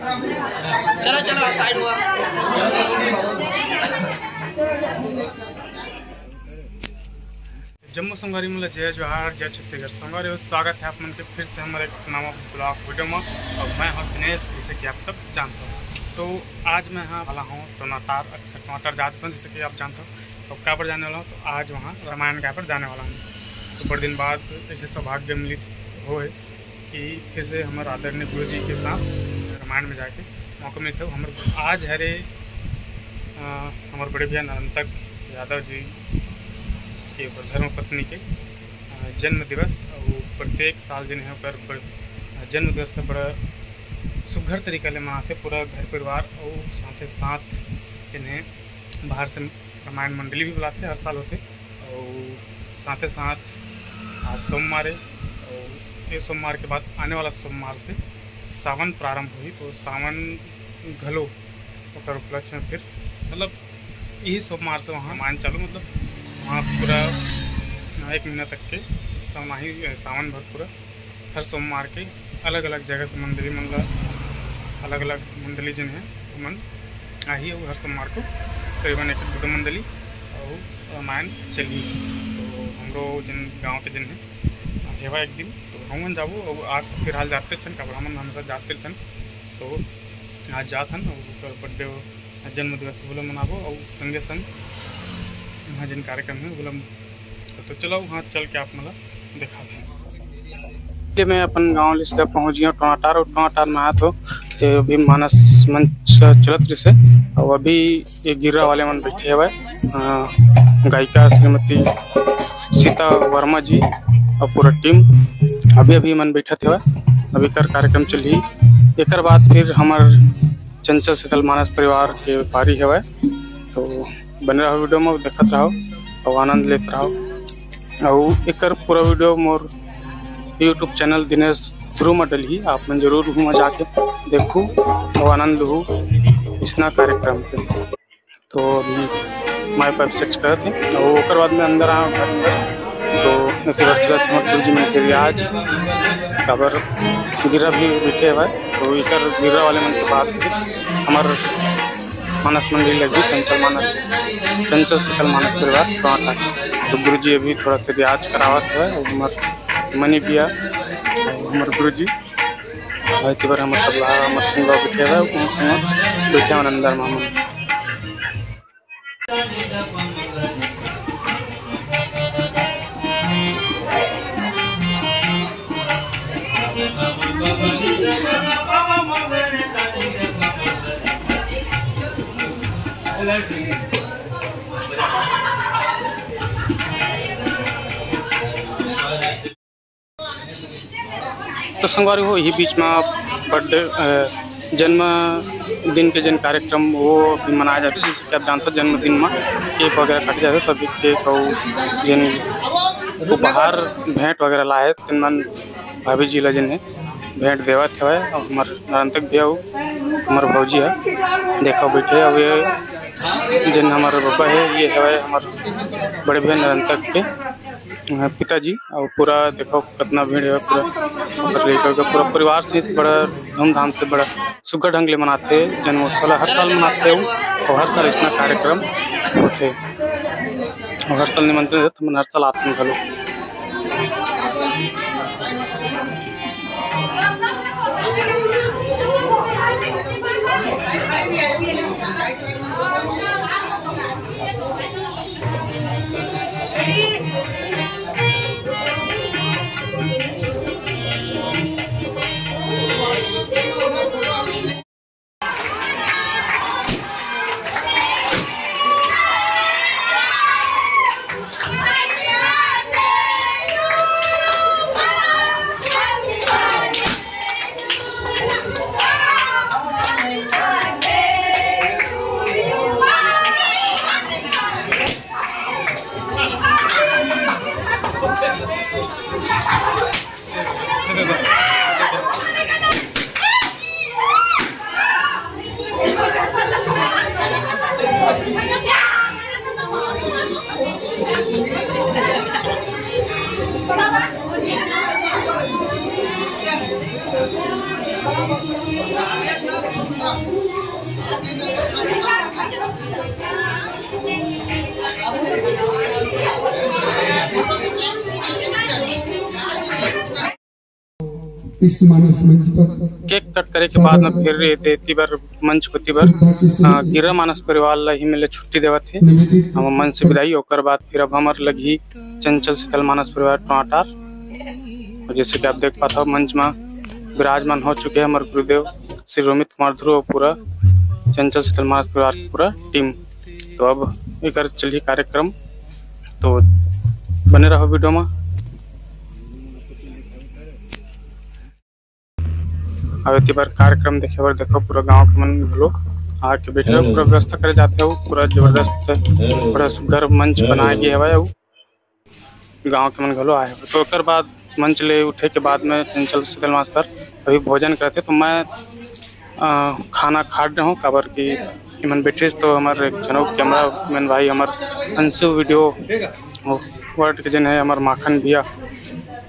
चला चला साइड हुआ। जम्मू संगवारी मतलब जय जोहार जय छत्तीसगढ़ संगवारी हो। स्वागत है आप मन के फिर से हमारे एक नवा ब्लॉग वीडियो में। और मैं हूँ दिनेश, जैसे कि आप सब जानते हो। तो आज मैं यहाँ वाला हूँ टोनाटार। अक्सर टोनाटार जाता हूँ, जैसे कि आप जानते हो। तो क्या पर जाने वाला हूँ, तो आज वहाँ रामायण क्या पर जाने वाला हूँ। तो बड़े दिन बाद ऐसे सौभाग्य मिली हो कि फिर से हमारे आदरणीय गुरु जी के साथ रामायण में जाके मौका मिलते हो। हमारे आज हरे हमारे बड़े भैया नरंतक यादव जी के धर्म पत्नी के जन्म दिवस। और प्रत्येक साल जिन्हें पर जन्म दिवस का बड़ा सुघर तरीका ले मनाते पूरा घर परिवार। और साथ ही साथ जिन्हें बाहर से रामायण मंडली भी बुलाते हर साल होते। और साथ ही साथ आज सोमवार है, और ये सोमवार के बाद आने वाला सोमवार से सावन प्रारंभ हुई। तो सावन घलो और उपलक्ष्य में फिर मतलब यही सोमवार से वहाँ मान चालू, मतलब वहाँ पूरा 1 महीना तक के सावन भर पूरा हर सोमवार के अलग अलग जगह से मंडली मतलब अलग अलग मंडली जिन्हें मन आई है। हर सोमवार को करीबन 1-2 मंडली और रामायण चली। तो हमरो जिन गाँव के जिन हेवा एक दिन तो हम जाबो। और आज फिर हाल जाते छन का हम हमेशा जाते छन। तो आज जाथन और बर्थडे जन्म दिवस बोला मनाबो। और संगे संग वहाँ जिन कार्यक्रम है बोला तो चलो वहाँ चल के आप मतलब दिखाते हैं। मैं अपन गाँव ले सीधा पहुँच गया टोनाटार। और टोनाटार में आया तो अभी मानस मंच चलत रही से। और अभी ये गिरा वाले मन बैठे हुए गायिका श्रीमती सीता वर्मा जी और पूरा टीम अभी मन बैठा थे। अभी कर कार्यक्रम चली। एक बाद फिर हमार चंचल सकल मानस परिवार के पारी है। तो बने रहो वीडियो में, देखते रहो और आनंद लेते रहो। और एक पूरा वीडियो मोर यूट्यूब चैनल दिनेश ध्रुव में डली। आप मन जरूर वहाँ जाके देखूँ और आनंद लूँ इसना कार्यक्रम से। तो अभी माई पाइप सर्च कर थे और बाद में अंदर आया घर अंदर। तो इसी बार चला था गुरु जी में फिर आज खबर गिरा भी बैठे हुआ है। तो इधर गिरा वाले मन के बाद हमारे मानस मंदिर लगी चंचल सकल मानस परिवार टोनाटार। तो गुरु जी अभी थोड़ा सा रियाज करावत है। और हमारे मनी बिया हमारे गुरु जी बार हमारे तबला हमारे सिंह बैठे हुए उन संग बैठे हैं अंदर मामून। तो संगवारी हो यही बीच में बर्थडे जन्मदिन के जिन कार्यक्रम वो भी मनाया जाता है। जैसे कि आप जानते हो जन्मदिन में केक वगैरह कट जाते। तभी केक और जिन उपहार भेंट वगैरह लाए तिन मन भाभी जी ला जिन्हें भेंट देवत है। और हमारे नरंतक भी हमारे भौजी है देखो बैठे। और ये जिन हमारे बाबा है ये है हमारे बड़े भैया नरंतक के पिताजी। और पूरा देखो कितना भीड़ है पूरा परिवार सहित बड़ा धूमधाम से बड़ा सुघर ढंग ले मनाते जन्मोत्सव हर साल मनाते हूँ। और हर साल इसना कार्यक्रम होते और हर साल निमंत्रण देते मन हर साल आते हैं घलो। इस मानस मंच पर केक कट करे के बाद में फिर तिबर मंच को तिबर गिरा मानस परिवार ला ही मिले छुट्टी देवत थे हम मंच से विदाई होकर बाद फिर अब हमार लगी चंचल शीतल मानस परिवार टमाटर। और जैसे कि आप देख पाते हो मंच में विराजमान हो चुके हैं हमारे गुरुदेव श्री रोमित कुमार ध्रुव और पूरा चंचल शीतल मानस परिवार की पूरा टीम। तो अब एक चलिए कार्यक्रम, तो बने रहो वीडियो में। अब इतनी बार कार्यक्रम देखे बार देखो पूरा गांव के मन लोग आके बैठे हो, पूरा व्यवस्था करे जाते हो, पूरा जबरदस्त बड़ा सुघर मंच बनाया गया है गांव के मन घलो आए। तो एक बाद मंच ले उठे के बाद में चंचल शीतल मास पर अभी भोजन करते, तो मैं खाना खा रहा हूँ काबर की मन बैठे। तो हमारे जनों कैमरा मैन भाई हमारे अंशु वीडियो वर्ड के जन है हमारे माखन भैया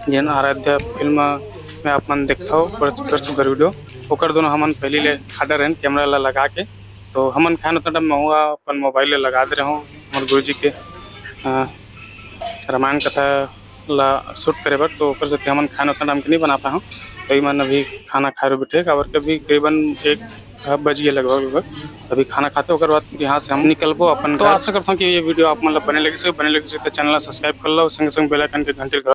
जन आराध्या फिल्म में आप मन देखता हो बड़ा सुगर वीडियो ओकर दोनों हमन पहले ले खाड़ा रहन कैमरा ला लगा के। तो हमन खान उतना टाइम हुआ अपन मोबाइल ले लगा दे रहे हूँ हमारे गुरु जी के रामायण कथा ला शूट करे बर। तो ओकर से हमन खान उतना टाइम के नहीं बना पाए हूँ, तो मन अभी खाना खाए रहे बैठे काबर कभी करीबन 1 बज गया लगभग अभी खाना खाते होकर बाद यहाँ से हम निकलबो अपन। तो आशा करता हूँ कि ये वीडियो आप मतलब बने लगे तो चैनल सब्सक्राइब कर लो, संग संग बेल आइकन के घंटे